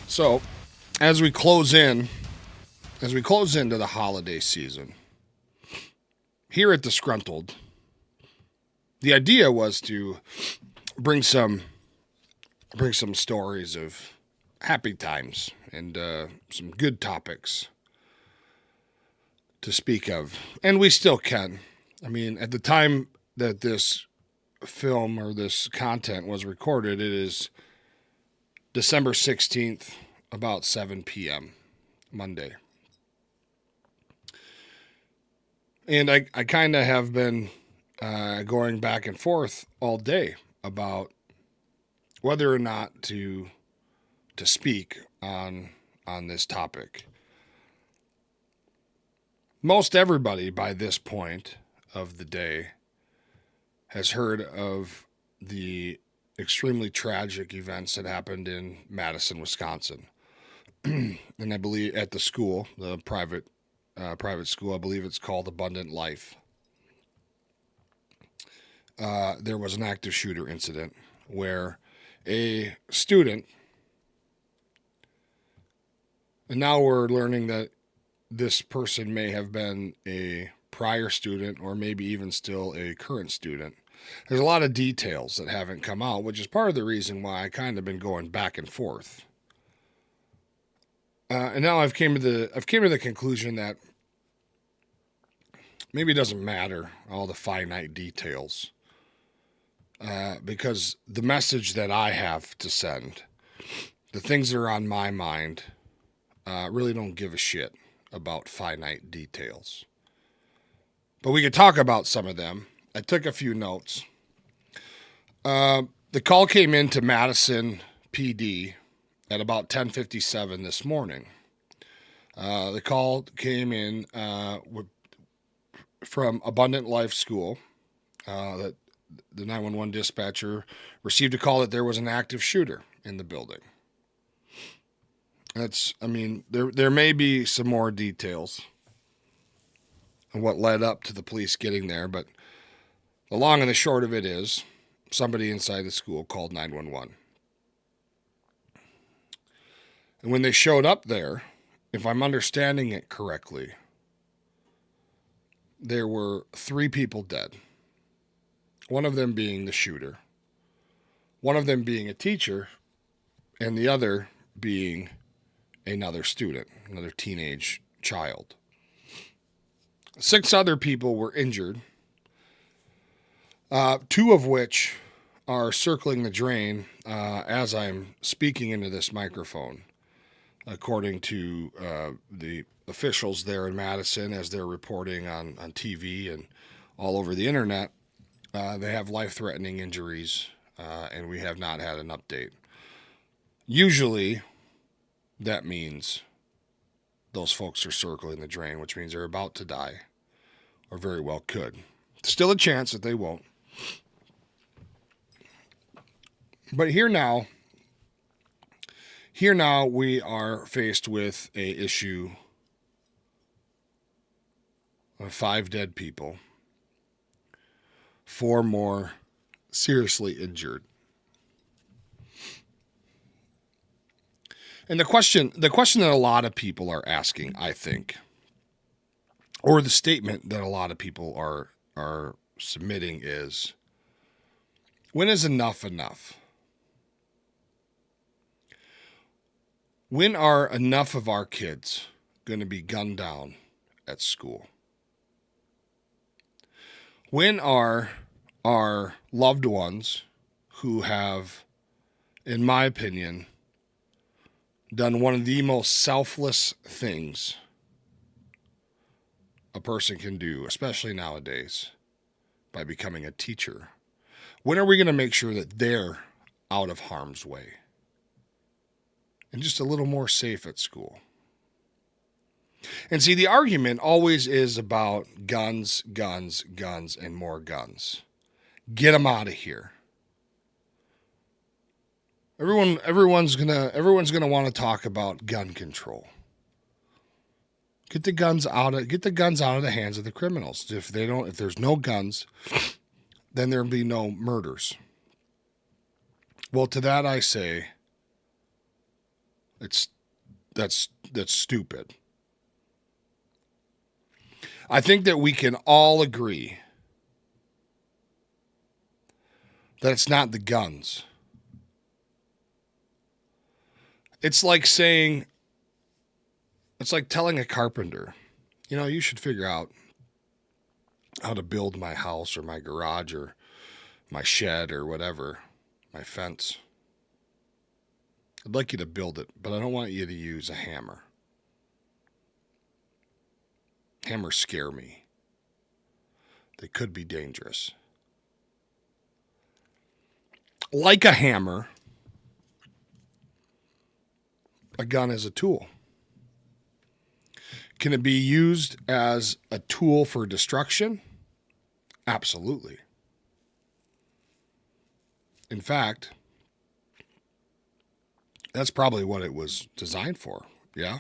So, as we close into the holiday season, here at Disgruntled, the idea was to bring some stories of happy times and some good topics to speak of, and we still can. I mean, at the time that this film or this content was recorded, it is December 16th, about 7 p.m. Monday. And I kind of have been going back and forth all day about whether or not to speak on this topic. Most everybody by this point of the day has heard of the extremely tragic events that happened in Madison, Wisconsin. And I believe at the school, the private school, I believe it's called Abundant Life. There was an active shooter incident where a student, and now we're learning that this person may have been a prior student or maybe even still a current student. There's a lot of details that haven't come out, which is part of the reason why I kind of been going back and forth. And now I've came to the conclusion that maybe it doesn't matter all the finite details, because the message that I have to send, the things that are on my mind, really don't give a shit about finite details. But we could talk about some of them. I took a few notes. The call came into Madison PD at about 10:57 this morning. The call came in from Abundant Life School. That the 911 dispatcher received a call that there was an active shooter in the building. There may be some more details on what led up to the police getting there, but the long and the short of it is somebody inside the school called 911. And when they showed up there, if I'm understanding it correctly, there were 3 people dead. One of them being the shooter, one of them being a teacher, and the other being another student, another teenage child. 6 other people were injured, 2 of which are circling the drain as I'm speaking into this microphone, according to the officials there in Madison, as they're reporting on TV and all over the internet. They have life-threatening injuries, and we have not had an update. Usually, that means those folks are circling the drain, which means they're about to die, or very well could. Still a chance that they won't. But here now we are faced with a issue of 5 dead people, 4 more seriously injured. And the question that a lot of people are asking, I think, or the statement that a lot of people are submitting is, when is enough enough? When are enough of our kids going to be gunned down at school? When are our loved ones who have, in my opinion, done one of the most selfless things a person can do, especially nowadays, by becoming a teacher, when are we going to make sure that they're out of harm's way and just a little more safe at school? And see, the argument always is about guns, guns, guns, and more guns. Get them out of here. Everyone's gonna want to talk about gun control. Get the guns out of the hands of the criminals. If there's no guns, then there'll be no murders. Well, to that I say, It's that's stupid. I think that we can all agree that it's not the guns. It's like saying, it's like telling a carpenter, you should figure out how to build my house or my garage or my shed or whatever, my fence. I'd like you to build it, but I don't want you to use a hammer. Hammers scare me. They could be dangerous. Like a hammer, a gun is a tool. Can it be used as a tool for destruction? Absolutely. In fact, that's probably what it was designed for. Yeah.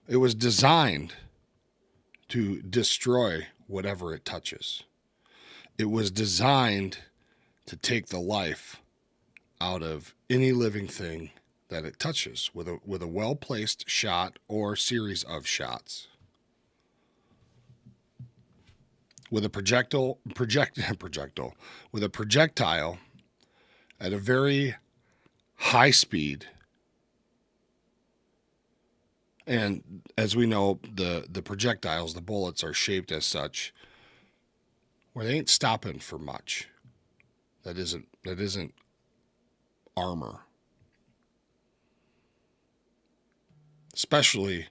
It was designed to destroy whatever it touches. It was designed to take the life out of any living thing that it touches with a well-placed shot or series of shots. With a projectile with a projectile at a very high speed. And as we know, the projectiles, the bullets, are shaped as such where they ain't stopping for much. That isn't armor. Especially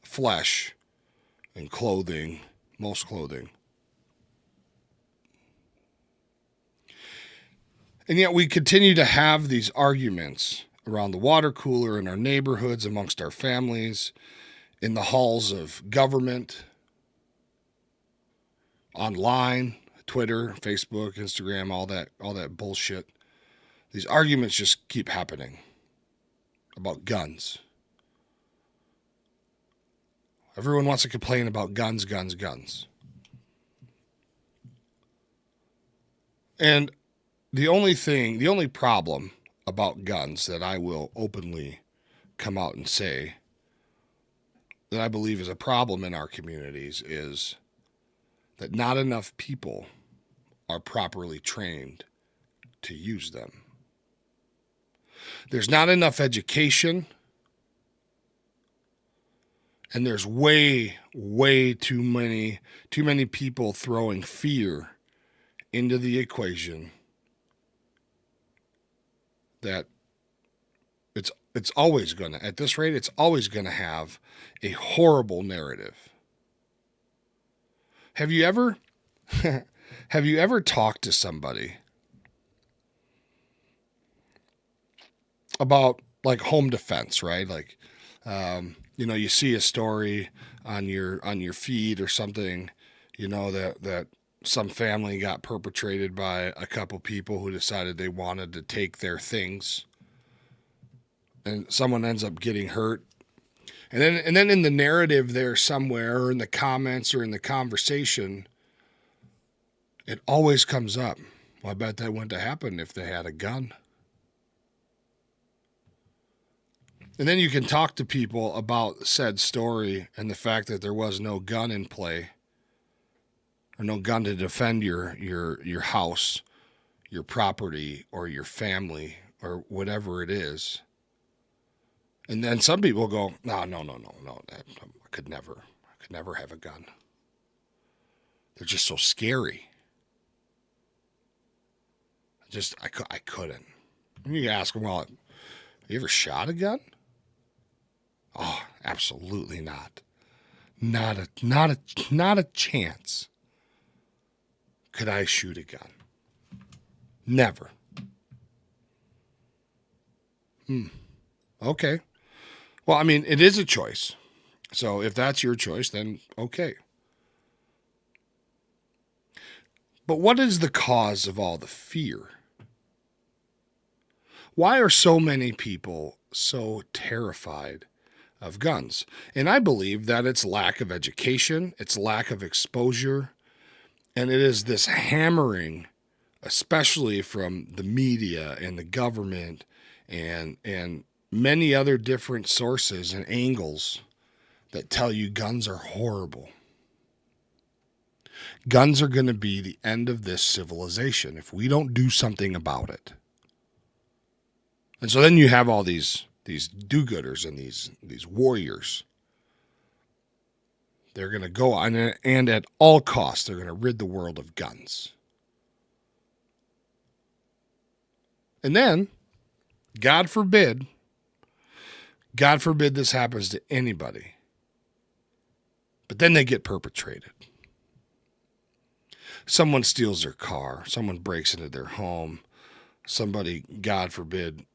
flesh and clothing, most clothing. And yet we continue to have these arguments around the water cooler in our neighborhoods, amongst our families, in the halls of government, online, Twitter, Facebook, Instagram, all that bullshit. These arguments just keep happening about guns. Everyone wants to complain about guns. And the only problem about guns that I will openly come out and say that I believe is a problem in our communities is that not enough people are properly trained to use them. There's not enough education, and there's way too many people throwing fear into the equation that it's always going to, at this rate, it's always going to have a horrible narrative. Have you ever talked to somebody about like home defense, right? Like, you see a story on your feed or something, that some family got perpetrated by a couple people who decided they wanted to take their things, and someone ends up getting hurt. And then in the narrative there somewhere, or in the comments or in the conversation, it always comes up, well, I bet that wouldn't have happened if they had a gun. And then you can talk to people about said story and the fact that there was no gun in play, or no gun to defend your house, your property, or your family, or whatever it is. And then some people go, no, I could never have a gun. They're just so scary. I couldn't. And you ask them, well, have you ever shot a gun? Oh, absolutely not. Not a chance. Could I shoot a gun? Never. Okay. Well, I mean, it is a choice. So if that's your choice, then okay. But what is the cause of all the fear? Why are so many people so terrified of guns? And I believe that it's lack of education, it's lack of exposure, and it is this hammering especially from the media and the government and many other different sources and angles that tell you guns are horrible. Guns are going to be the end of this civilization if we don't do something about it. And so then you have all these do-gooders and these warriors. They're going to go on, and at all costs, they're going to rid the world of guns. And then, God forbid this happens to anybody. But then they get perpetrated. Someone steals their car. Someone breaks into their home. Somebody, God forbid,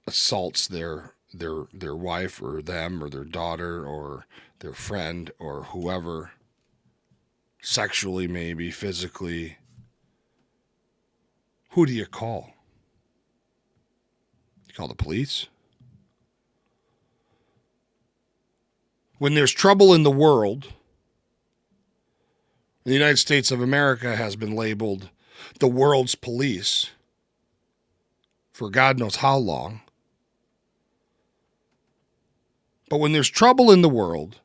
assaults their wife or them or their daughter or their friend or whoever, sexually maybe, physically. Who do you call? You call the police? When there's trouble in the world, the United States of America has been labeled the world's police for God knows how long. But when there's trouble in the world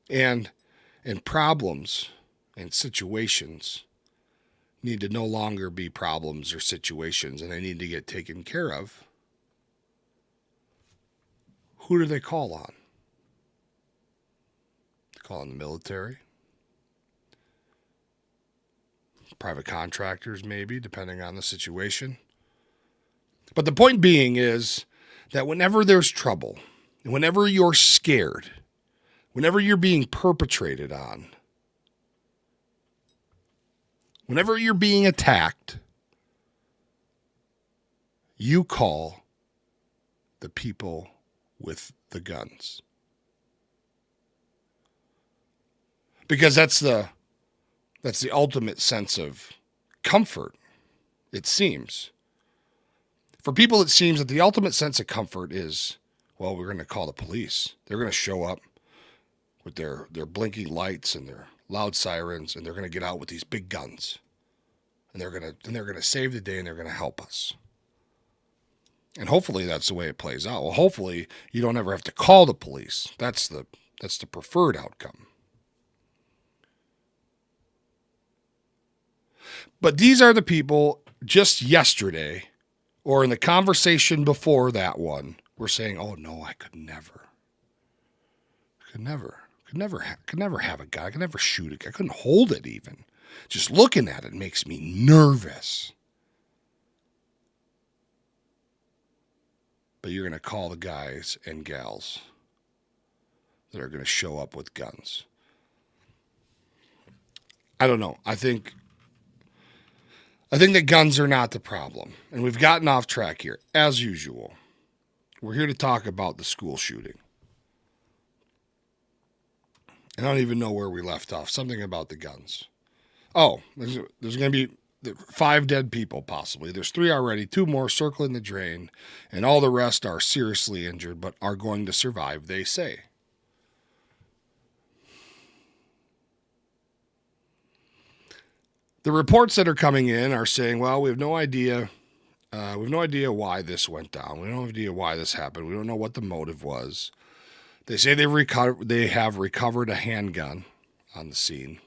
and problems and situations need to no longer be problems or situations and they need to get taken care of, who do they call on? They call on the military, private contractors maybe, depending on the situation. But the point being is that whenever there's trouble, whenever you're scared, whenever you're being perpetrated on, whenever you're being attacked, you call the people with the guns. Because that's the ultimate sense of comfort, it seems. For people, it seems that the ultimate sense of comfort is, well, we're going to call the police. They're going to show up with their blinking lights and their loud sirens, and they're going to get out with these big guns. And they're going to save the day, and they're going to help us. And hopefully that's the way it plays out. Well, hopefully you don't ever have to call the police. That's the preferred outcome. But these are the people just yesterday, or in the conversation before that one, were saying, "Oh no, I could never have a gun. I could never shoot a gun. I couldn't hold it even. Just looking at it makes me nervous." But you're going to call the guys and gals that are going to show up with guns. I don't know. I think that guns are not the problem. And we've gotten off track here, as usual. We're here to talk about the school shooting. I don't even know where we left off. Something about the guns. Oh, there's going to be 5 dead people, possibly. There's 3 already, 2 more circling the drain, and all the rest are seriously injured, but are going to survive, they say. The reports that are coming in are saying, well, we have no idea. We have no idea why this went down. We have no idea why this happened. We don't know what the motive was. They say they have recovered a handgun on the scene.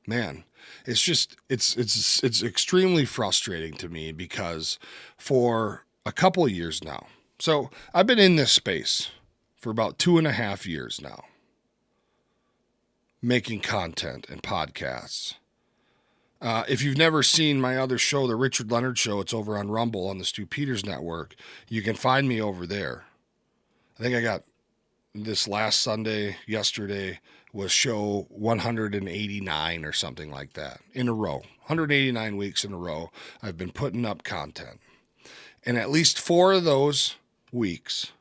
Man, it's extremely frustrating to me because for a couple of years now, so I've been in this space for about 2.5 years now, making content and podcasts. If you've never seen my other show, the Richard Leonard Show, it's over on Rumble on the Stu Peters Network. You can find me over there. I think I got this last Sunday, yesterday, was show 189 or something like that in a row. 189 weeks in a row, I've been putting up content. And at least 4 of those weeks,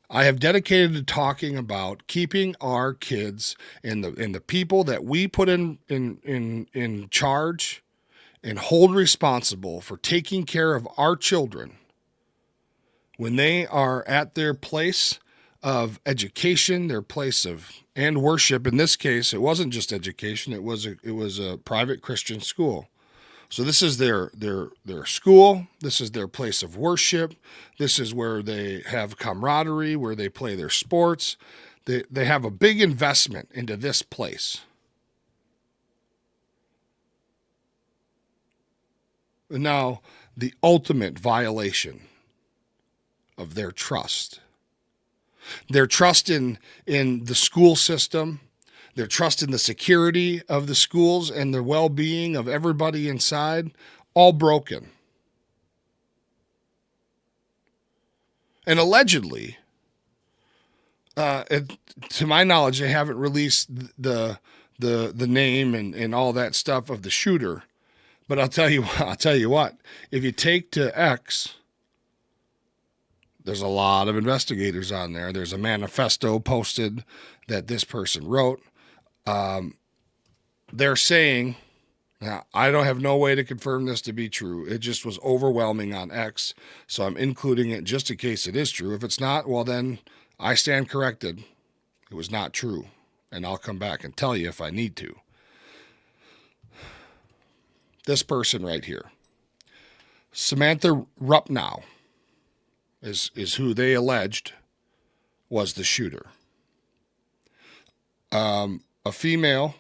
I have dedicated to talking about keeping our kids and the people that we put in charge and hold responsible for taking care of our children when they are at their place of education, their place of and worship. In this case, it wasn't just education; it was a private Christian school. So this is their school. This is their place of worship. This is where they have camaraderie, where they play their sports. They have a big investment into this place. And now, the ultimate violation of their trust. Their trust in the school system, their trust in the security of the schools and the well-being of everybody inside, all broken. And allegedly, to my knowledge, they haven't released the name and all that stuff of the shooter. But I'll tell you what, if you take to X, there's a lot of investigators on there. There's a manifesto posted that this person wrote. They're saying, now I don't have no way to confirm this to be true. It just was overwhelming on X, so I'm including it just in case it is true. If it's not, well then I stand corrected. It was not true, and I'll come back and tell you if I need to. This person right here, Samantha Rupnow, is who they alleged was the shooter. A female,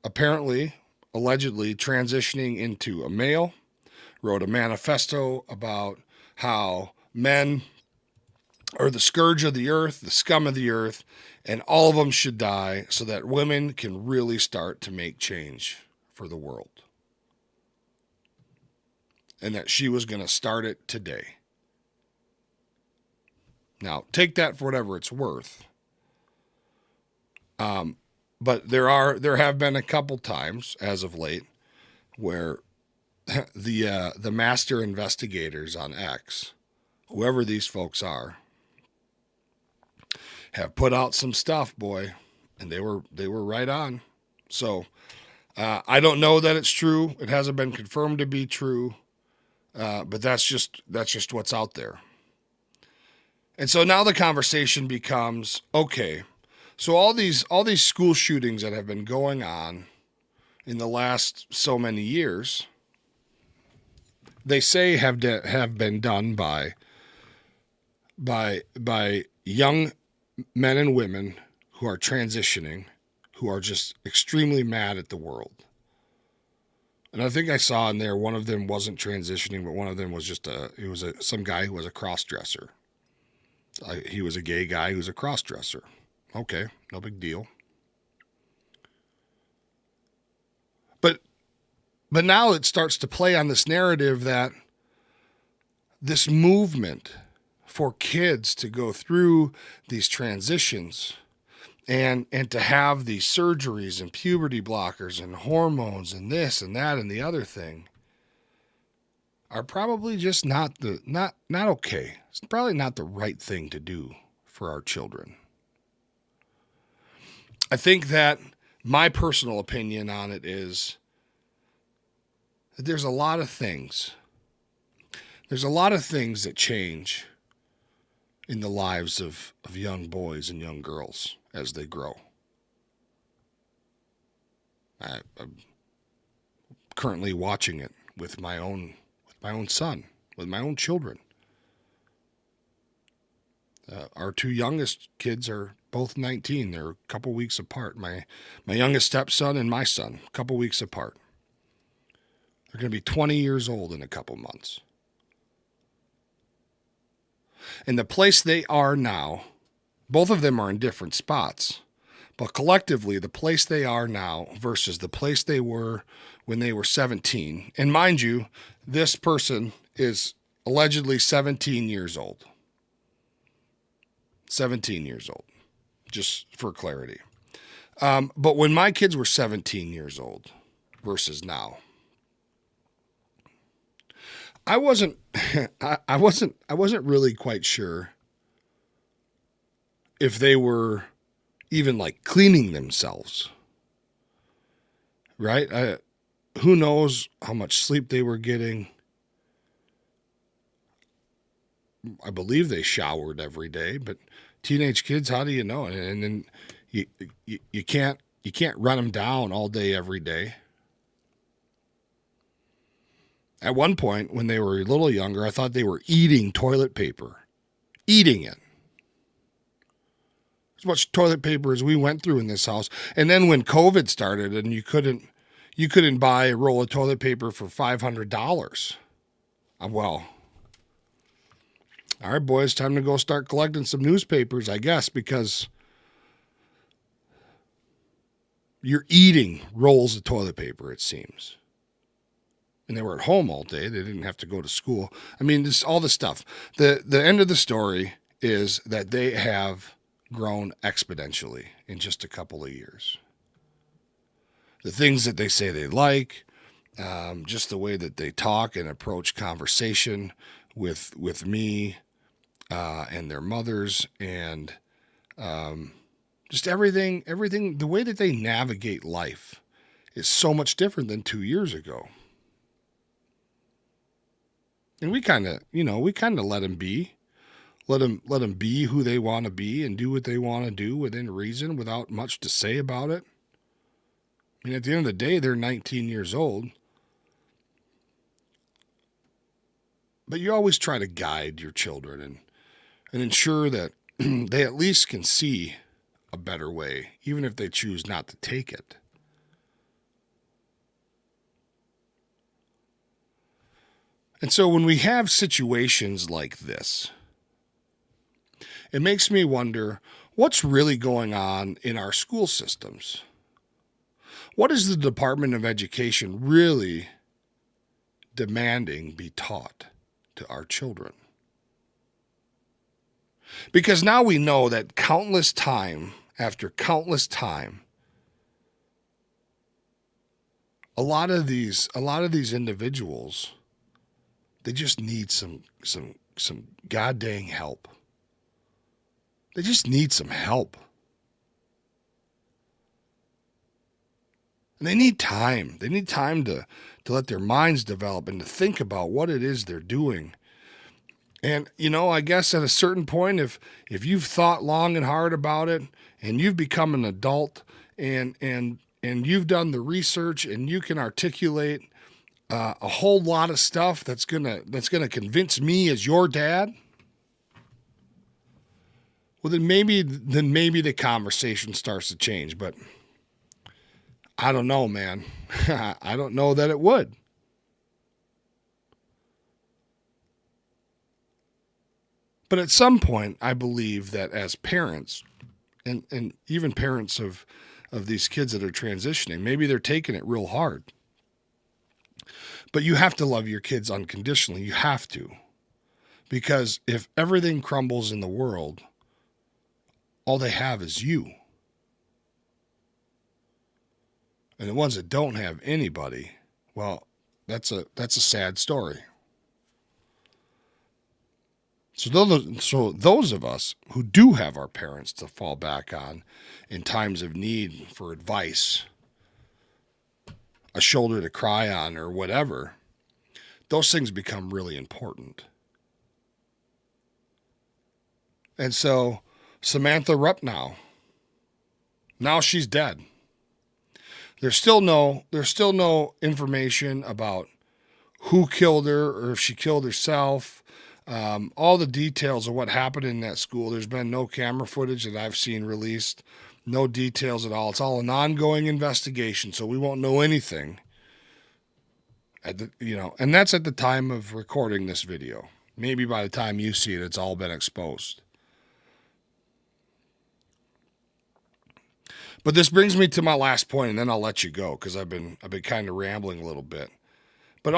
apparently, allegedly transitioning into a male, wrote a manifesto about how men are the scourge of the earth, the scum of the earth, and all of them should die so that women can really start to make change for the world. And that she was going to start it today. Now, take that for whatever it's worth. But there have been a couple times as of late where the master investigators on X, whoever these folks are, have put out some stuff, boy, and they were right on. So I don't know that it's true. It hasn't been confirmed to be true, but that's just what's out there. And so now the conversation becomes, okay, so all these school shootings that have been going on in the last so many years, they say have been done by young men and women who are transitioning, who are just extremely mad at the world. And I think I saw in there one of them wasn't transitioning, but one of them was just some guy who was a cross-dresser. He was a gay guy who was a cross-dresser. Okay, no big deal. But now it starts to play on this narrative that this movement for kids to go through these transitions and to have these surgeries and puberty blockers and hormones and this and that and the other thing are probably just not okay. It's probably not the right thing to do for our children. I think that my personal opinion on it is that there's a lot of things. There's a lot of things that change in the lives of young boys and young girls as they grow. I'm currently watching it with my own son, with my own children. Our two youngest kids are both 19. They're a couple weeks apart. My youngest stepson and my son, a couple weeks apart. They're going to be 20 years old in a couple months. And the place they are now, both of them are in different spots, but collectively the place they are now versus the place they were when they were 17. And mind you, this person is allegedly 17 years old. 17 years old, just for clarity. But when my kids were 17 years old versus now, I wasn't really quite sure if they were even like cleaning themselves, right? Who knows how much sleep they were getting? I believe they showered every day, but teenage kids, how do you know? And then you can't run them down all day every day. At one point, when they were a little younger, I thought they were eating toilet paper, eating it. As much toilet paper as we went through in this house. And then when COVID started, and you couldn't buy a roll of toilet paper for $500. Well, all right, boys, time to go start collecting some newspapers, I guess, because you're eating rolls of toilet paper, it seems. And they were at home all day. They didn't have to go to school. I mean, this all the stuff. The end of the story is that they have grown exponentially in just a couple of years. The things that they say they like, just the way that they talk and approach conversation with me and their mothers, and just everything, the way that they navigate life is so much different than 2 years ago. And we kind of let them be. Let them be who they want to be and do what they want to do within reason, without much to say about it. I mean, at the end of the day, they're 19 years old. But you always try to guide your children and ensure that they at least can see a better way, even if they choose not to take it. And so when we have situations like this, it makes me wonder what's really going on in our school systems. What is the Department of Education really demanding be taught to our children? Because now we know that countless time after countless time, a lot of these individuals, they just need some goddamn help. They just need some help. And they need time. They need time to let their minds develop and to think about what it is they're doing. And, I guess at a certain point, if you've thought long and hard about it and you've become an adult and you've done the research and you can articulate a whole lot of stuff that's gonna convince me as your dad, well, then maybe the conversation starts to change. But I don't know, man. I don't know that it would. But at some point, I believe that as parents, and even parents of these kids that are transitioning, maybe they're taking it real hard. But you have to love your kids unconditionally. You have to. Because if everything crumbles in the world, all they have is you. And the ones that don't have anybody, well, that's a sad story. So those of us who do have our parents to fall back on in times of need for advice, a shoulder to cry on, or whatever, those things become really important. And so Samantha Rupp now she's dead. There's still no information about who killed her or if she killed herself. All the details of what happened in that school. There's been no camera footage that I've seen released. No details at all. It's all an ongoing investigation, so we won't know anything. And that's at the time of recording this video. Maybe by the time you see it, it's all been exposed. But this brings me to my last point, and then I'll let you go because I've been kind of rambling a little bit. But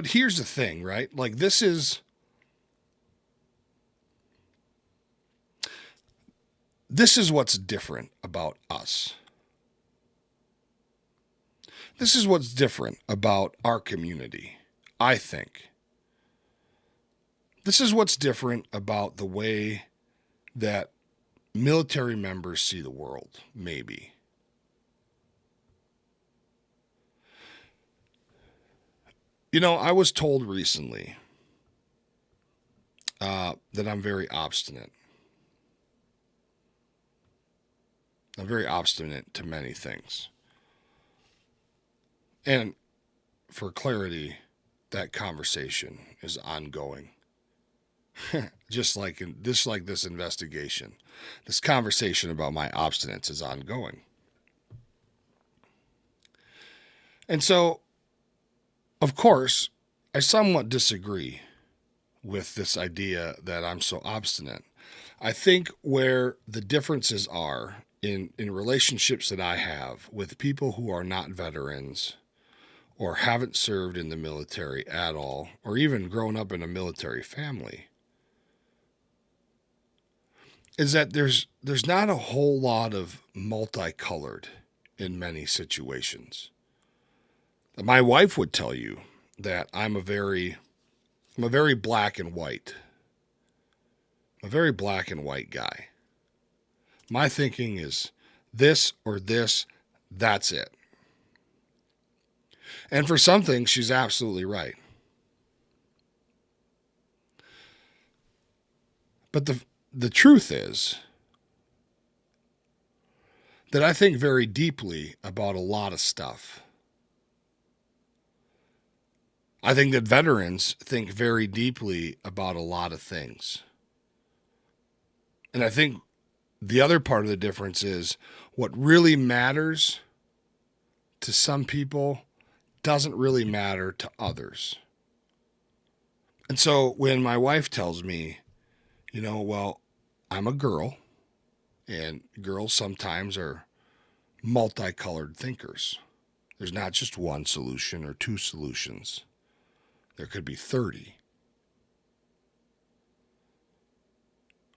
here's the thing, right? Like this is what's different about us. This is what's different about our community, I think. This is what's different about the way that military members see the world, maybe. I was told recently that I'm very obstinate. I'm very obstinate to many things. And for clarity, that conversation is ongoing. just like this investigation. This conversation about my obstinance is ongoing. And so, of course, I somewhat disagree with this idea that I'm so obstinate. I think where the differences are in relationships that I have with people who are not veterans or haven't served in the military at all, or even grown up in a military family, is that there's not a whole lot of multicolored in many situations. My wife would tell you that I'm a very black and white. I'm a very black and white guy. My thinking is this or this, that's it. And for some things, she's absolutely right. But the truth is that I think very deeply about a lot of stuff. I think that veterans think very deeply about a lot of things. And I think the other part of the difference is what really matters to some people doesn't really matter to others. And so when my wife tells me, well, I'm a girl, and girls sometimes are multicolored thinkers. There's not just one solution or two solutions. There could be 30.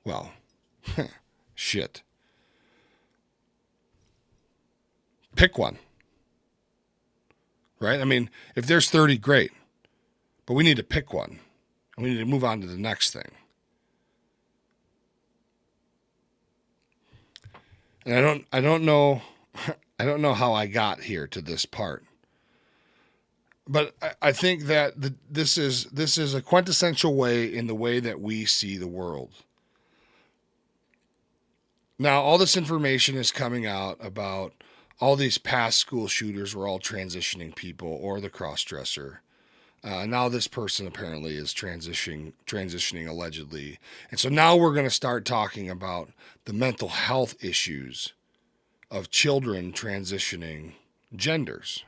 Well, shit. Pick one. Right? I mean, if there's 30, great. But we need to pick one. And we need to move on to the next thing. And I don't know how I got here to this part. But I think that this is a quintessential way in the way that we see the world. Now, all this information is coming out about all these past school shooters were all transitioning people or the cross-dresser. Now this person apparently is transitioning allegedly. And so now we're going to start talking about the mental health issues of children transitioning genders.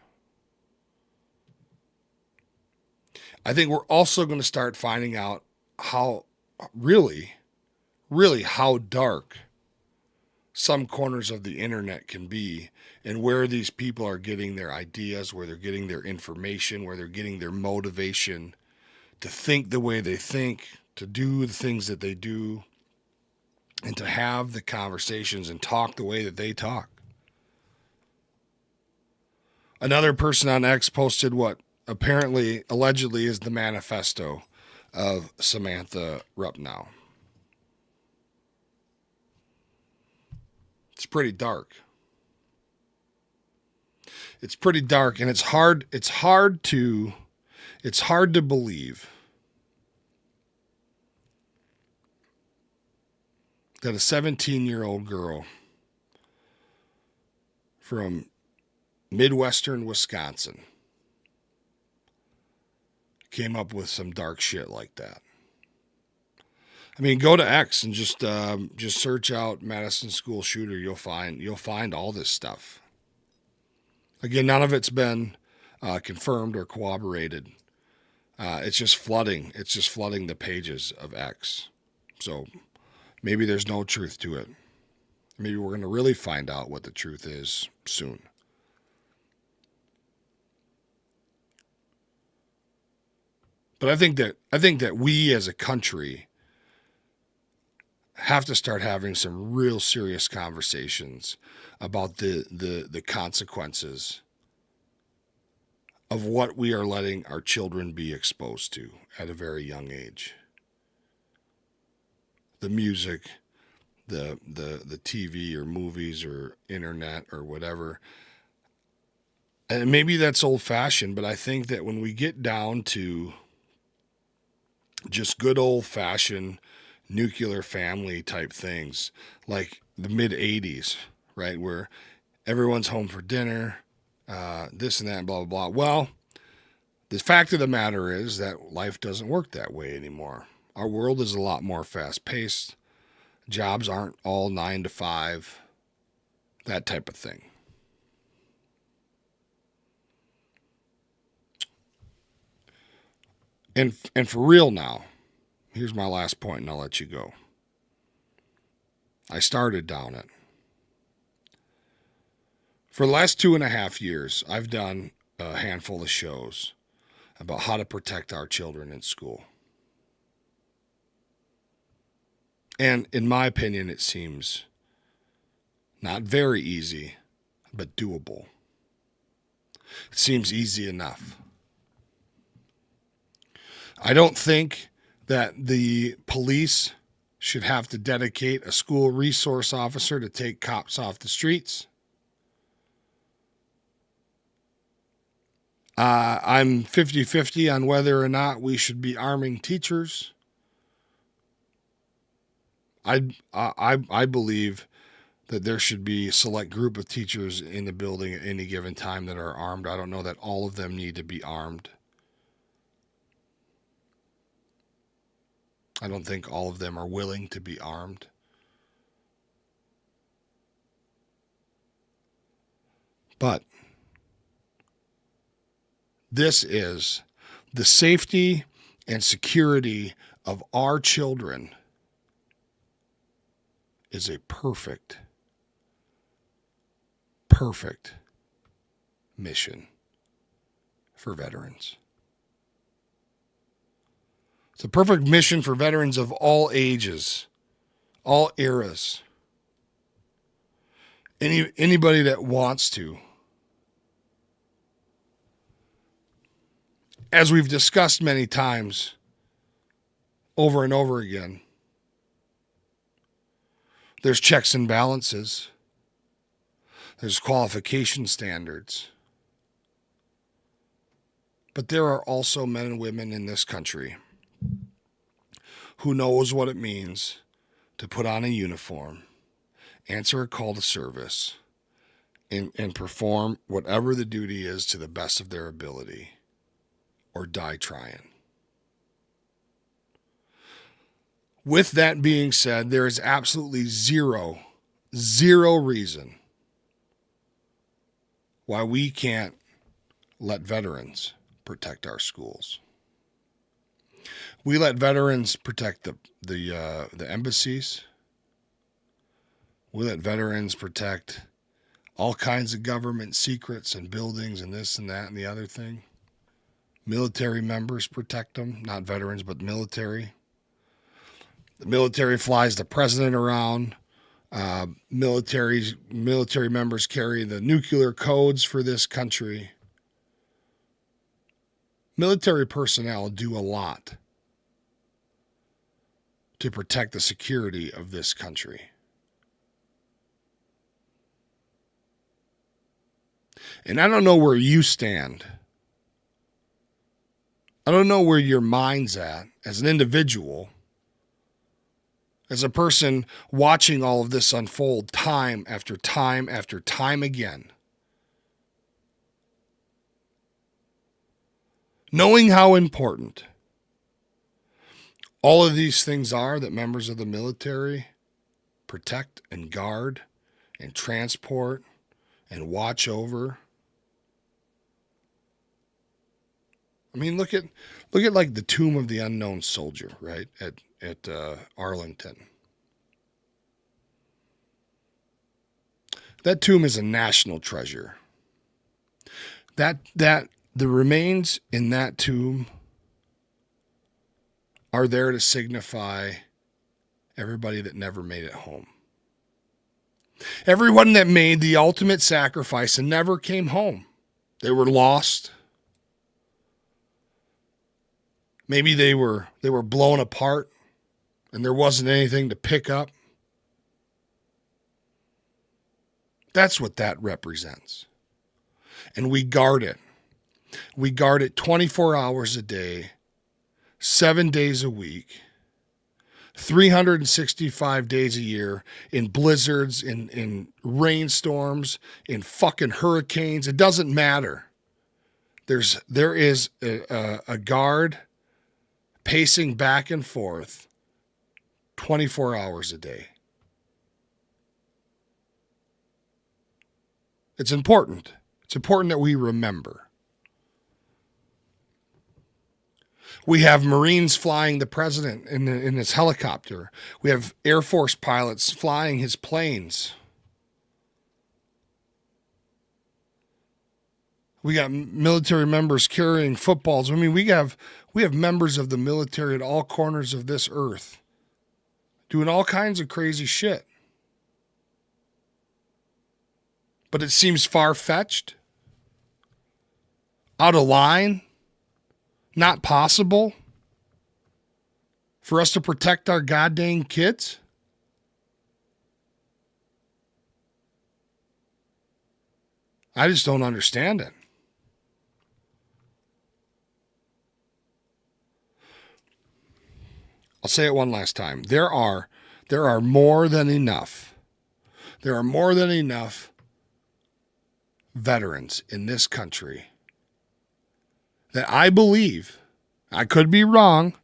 I think we're also going to start finding out how really how dark some corners of the internet can be, and where these people are getting their ideas, where they're getting their information, where they're getting their motivation to think the way they think, to do the things that they do, and to have the conversations and talk the way that they talk. Another person on X posted what allegedly is the manifesto of Samantha Rupnow. It's pretty dark. It's pretty dark, and it's hard to believe that a 17-year-old girl from Midwestern Wisconsin came up with some dark shit like that. I mean, go to X and just search out Madison school shooter. You'll find all this stuff. Again, none of it's been confirmed or corroborated. It's just flooding. It's just flooding the pages of X. So maybe there's no truth to it. Maybe we're going to really find out what the truth is soon. But I think that we as a country have to start having some real serious conversations about the consequences of what we are letting our children be exposed to at a very young age. The music, the TV or movies or internet or whatever. And maybe that's old-fashioned, but I think that when we get down to just good old-fashioned nuclear family type things, like the mid-'80s, right, where everyone's home for dinner, this and that, and blah, blah, blah. Well, the fact of the matter is that life doesn't work that way anymore. Our world is a lot more fast-paced. Jobs aren't all 9 to 5, that type of thing. And for real now, here's my last point, and I'll let you go. I started down it. For the last 2.5 years, I've done a handful of shows about how to protect our children in school. And in my opinion, it seems not very easy, but doable. It seems easy enough. I don't think that the police should have to dedicate a school resource officer to take cops off the streets. I'm 50-50 on whether or not we should be arming teachers. I believe that there should be a select group of teachers in the building at any given time that are armed. I don't know that all of them need to be armed. I don't think all of them are willing to be armed. But this is the safety and security of our children is a perfect mission for veterans. It's a perfect mission for veterans of all ages, all eras. Anybody that wants to. As we've discussed many times, over and over again, there's checks and balances. There's qualification standards. But there are also men and women in this country who knows what it means to put on a uniform, answer a call to service, and perform whatever the duty is to the best of their ability, or die trying. With that being said, there is absolutely zero reason why we can't let veterans protect our schools. We let veterans protect the embassies. We let veterans protect all kinds of government secrets and buildings and this and that and the other thing. Military members protect them, not veterans, but military. The military flies the president around. Military members carry the nuclear codes for this country. Military personnel do a lot to protect the security of this country. And I don't know where you stand. I don't know where your mind's at as an individual, as a person watching all of this unfold time after time after time again. Knowing how important all of these things are that members of the military protect and guard and transport and watch over. I mean, look at like the Tomb of the Unknown Soldier, right, at Arlington. That tomb is a national treasure. That the remains in that tomb are there to signify everybody that never made it home. Everyone that made the ultimate sacrifice and never came home. They were lost. Maybe they were blown apart and there wasn't anything to pick up. That's what that represents. And we guard it. We guard it 24 hours a day, 7 days a week, 365 days a year, in blizzards, in rainstorms, in fucking hurricanes. It doesn't matter. There is a guard pacing back and forth 24 hours a day. It's important. It's important that we remember. We have Marines flying the president in his helicopter. We have Air Force pilots flying his planes. We got military members carrying footballs. I mean, we have members of the military at all corners of this earth doing all kinds of crazy shit. But it seems far-fetched, out of line, not possible for us to protect our goddamn kids. I just don't understand it. I'll say it one last time. There are more than enough. There are more than enough veterans in this country that I believe, I could be wrong,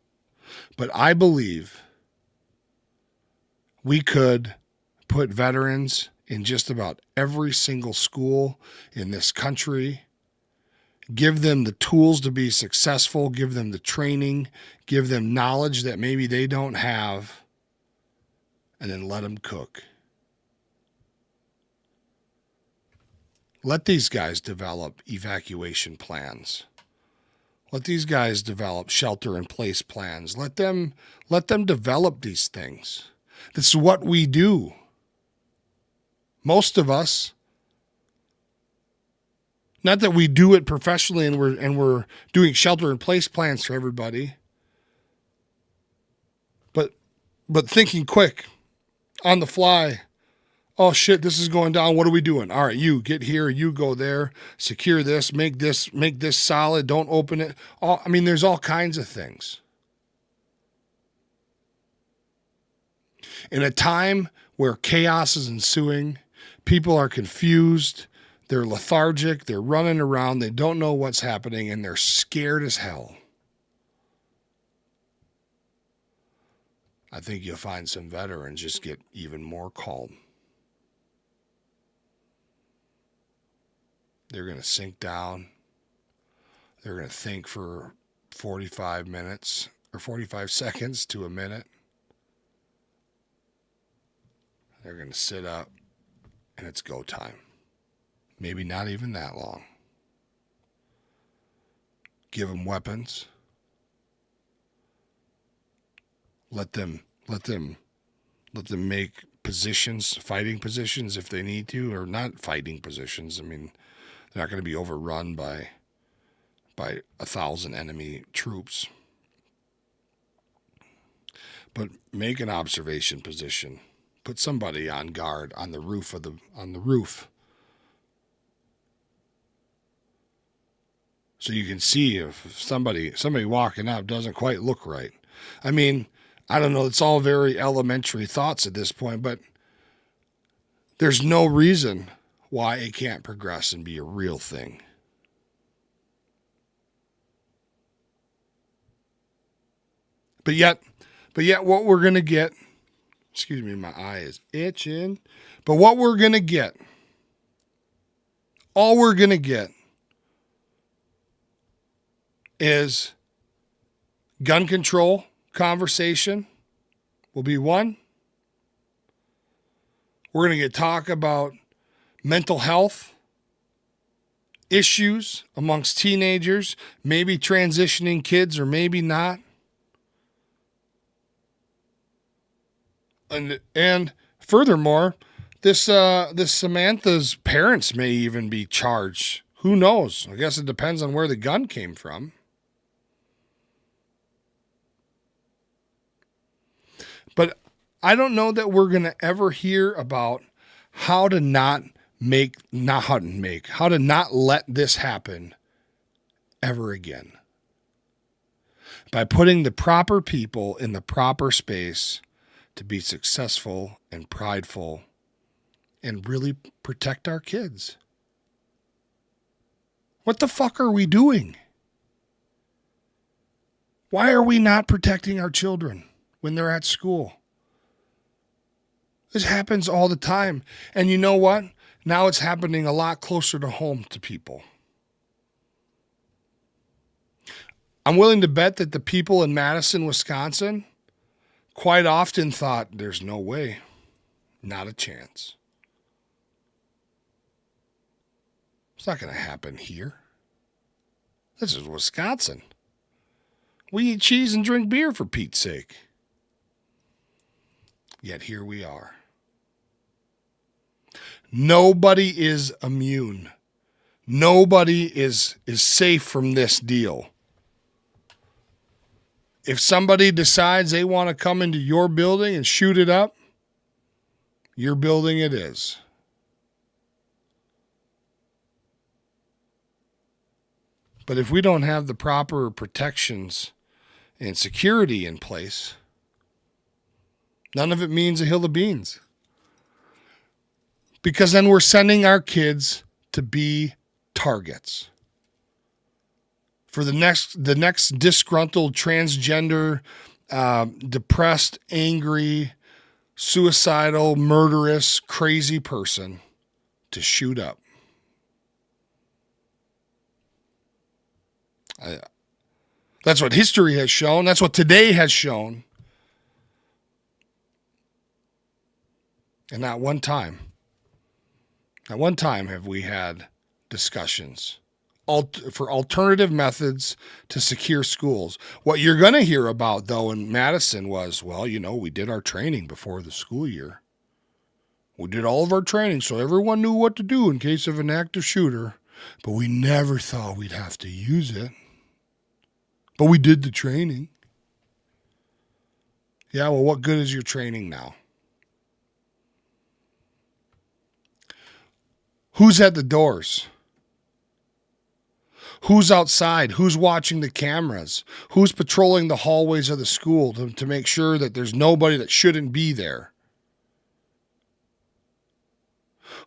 but I believe we could put veterans in just about every single school in this country, give them the tools to be successful, give them the training, give them knowledge that maybe they don't have, and then let them cook. Let these guys develop evacuation plans. Let these guys develop shelter-in-place plans. Let them develop these things. This is what we do. Most of us, not that we do it professionally and we're doing shelter-in-place plans for everybody, but thinking quick, on the fly. Oh shit, this is going down. What are we doing? All right, you get here, you go there, secure this, make this solid, don't open it. There's all kinds of things. In a time where chaos is ensuing, people are confused, they're lethargic, they're running around, they don't know what's happening, and they're scared as hell. I think you'll find some veterans just get even more calm. They're going to sink down. They're going to think for 45 minutes or 45 seconds to a minute. They're going to sit up and it's go time. Maybe not even that long. Give them weapons. Let them make positions, fighting positions if they need to, or not fighting positions. They're not going to be overrun by 1,000 enemy troops. But make an observation position. Put somebody on guard on the roof so you can see if somebody walking up doesn't quite look right. I don't know. It's all very elementary thoughts at this point, but there's no reason why it can't progress and be a real thing. But yet what we're going to get, excuse me, my eye is itching, but what we're going to get, all we're going to get is gun control conversation will be one. We're going to get talk about mental health issues amongst teenagers, maybe transitioning kids or maybe not. And furthermore, this Samantha's parents may even be charged. Who knows? I guess it depends on where the gun came from. But I don't know that we're going to ever hear about how to not let this happen ever again. by putting the proper people in the proper space to be successful and prideful and really protect our kids. What the fuck are we doing? Why are we not protecting our children when they're at school? This happens all the time. And you know what? Now it's happening a lot closer to home to people. I'm willing to bet that the people in Madison, Wisconsin, quite often thought, there's no way, not a chance. It's not going to happen here. This is Wisconsin. We eat cheese and drink beer, for Pete's sake. Yet here we are. Nobody is immune. Nobody is safe from this deal. If somebody decides they want to come into your building and shoot it up, your building it is. But if we don't have the proper protections and security in place, none of it means a hill of beans. Because then we're sending our kids to be targets for the next disgruntled, transgender, depressed, angry, suicidal, murderous, crazy person to shoot up. That's what history has shown. That's what today has shown. And not one time have we had discussions for alternative methods to secure schools. What you're going to hear about, though, in Madison was, well, we did our training before the school year. We did all of our training so everyone knew what to do in case of an active shooter, but we never thought we'd have to use it. But we did the training. Yeah, well, what good is your training now? Who's at the doors? Who's outside? Who's watching the cameras? Who's patrolling the hallways of the school to make sure that there's nobody that shouldn't be there?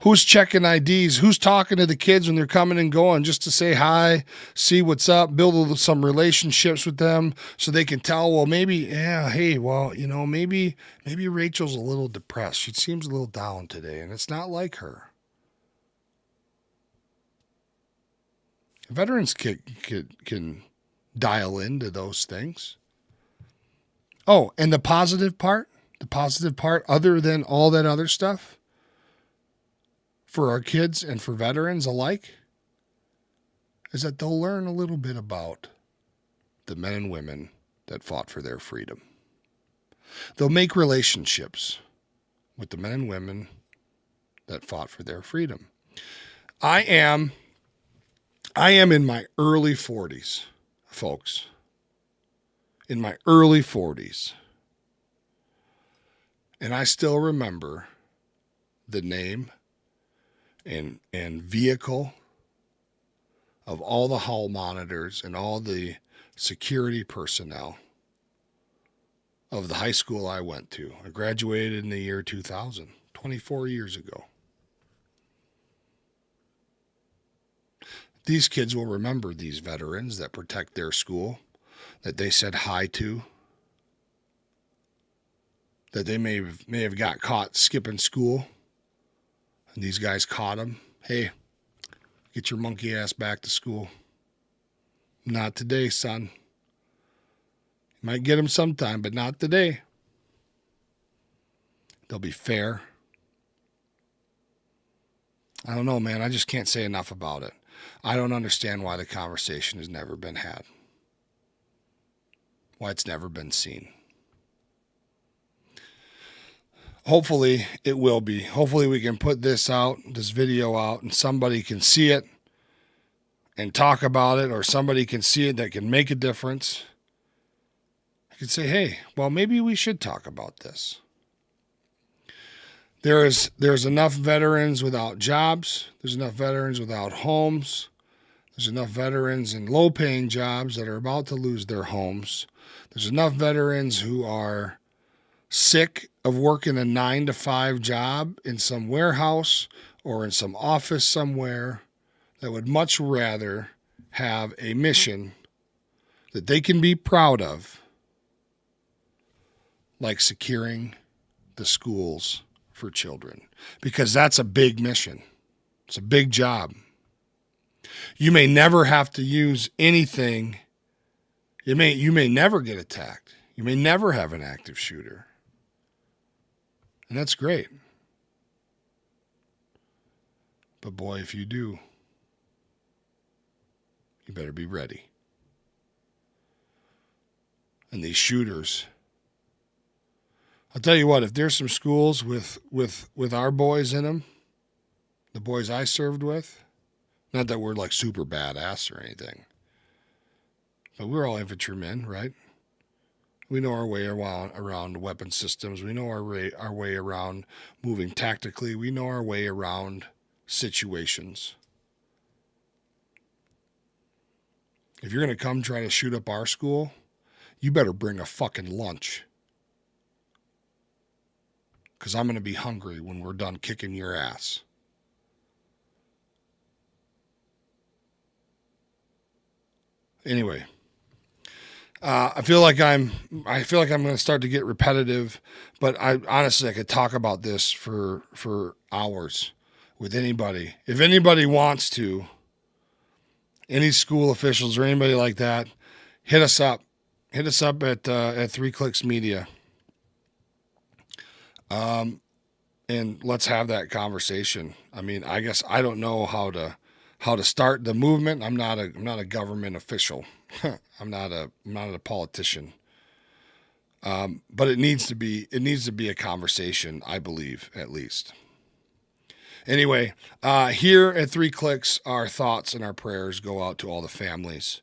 Who's checking IDs? Who's talking to the kids when they're coming and going just to say hi, see what's up, build some relationships with them so they can tell, well, maybe Rachel's a little depressed. She seems a little down today, and it's not like her. Veterans can dial into those things. Oh, and the positive part, other than all that other stuff, for our kids and for veterans alike, is that they'll learn a little bit about the men and women that fought for their freedom. They'll make relationships with the men and women that fought for their freedom. I am in my early 40s, folks. In my early 40s. And I still remember the name and vehicle of all the hall monitors and all the security personnel of the high school I went to. I graduated in the year 2000, 24 years ago. These kids will remember these veterans that protect their school, that they said hi to, that they may have got caught skipping school, and these guys caught them. Hey, get your monkey ass back to school. Not today, son. You might get them sometime, but not today. They'll be fair. I don't know, man. I just can't say enough about it. I don't understand why the conversation has never been had. Why it's never been seen. Hopefully it will be. Hopefully we can put this video out, and somebody can see it and talk about it, or somebody can see it that can make a difference. I could say, hey, well, maybe we should talk about this. There's enough veterans without jobs. There's enough veterans without homes. There's enough veterans in low-paying jobs that are about to lose their homes. There's enough veterans who are sick of working a 9-to-5 job in some warehouse or in some office somewhere that would much rather have a mission that they can be proud of, like securing the schools for children, because that's a big mission. It's a big job. You may never have to use anything. You may never get attacked. You may never have an active shooter. And that's great. But boy, if you do, you better be ready. And these shooters, I'll tell you what, if there's some schools with our boys in them, the boys I served with, not that we're like super badass or anything, but we're all infantrymen, right? We know our way around weapon systems. We know our way around moving tactically. We know our way around situations. If you're going to come try to shoot up our school, you better bring a fucking lunch. Because I'm going to be hungry when we're done kicking your ass. Anyway, I feel like I'm going to start to get repetitive, but I honestly could talk about this for hours with anybody. If anybody wants to, any school officials or anybody like that, hit us up. Hit us up at 3 Clicks Media. And let's have that conversation. I mean, I guess I don't know how to start the movement. I'm not a government official. I'm not a politician. But it needs to be a conversation, I believe, at least. Anyway, here at 3 Clicks, our thoughts and our prayers go out to all the families,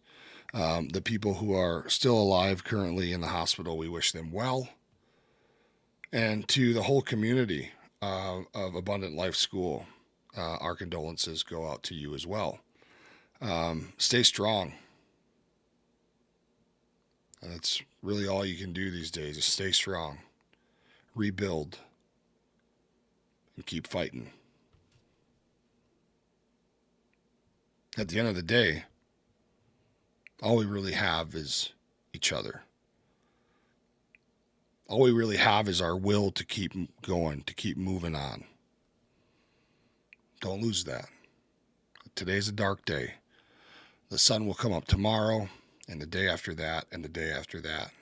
the people who are still alive currently in the hospital. We wish them well. And to the whole community of Abundant Life School, our condolences go out to you as well. Stay strong. That's really all you can do these days is stay strong, rebuild, and keep fighting. At the end of the day, all we really have is each other. All we really have is our will to keep going, to keep moving on. Don't lose that. Today's a dark day. The sun will come up tomorrow, and the day after that, and the day after that.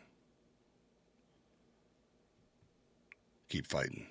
Keep fighting.